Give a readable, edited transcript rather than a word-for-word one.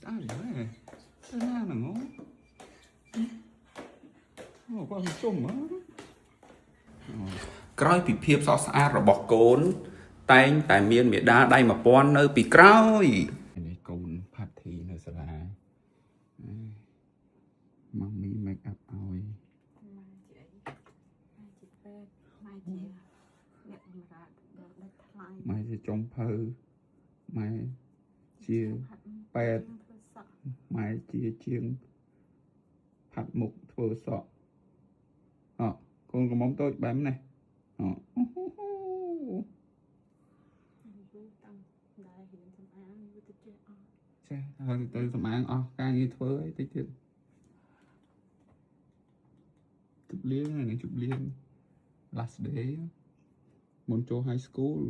sao vậy thế nào là ngó qua bị trùng áក្រោយពីភាពសស្អាតរបស់កូនតែងតែមានមេដាដៃ1000នៅពីក្រោយនេះកូនផាត់ធីនៅសាលាម៉ាមី make up ឲ្យម៉ែជាចុងភៅម៉ែជាពេទ្យម៉ែជាជាងផាត់មុខធ្វើសក់កូនកំមុំតូចបែបនេះចេះហើយទៅសម្អាងអស់ការងារធ្វើអីតិចទៀតជប់លៀងនេះជប់លៀង last day មុនចូល high school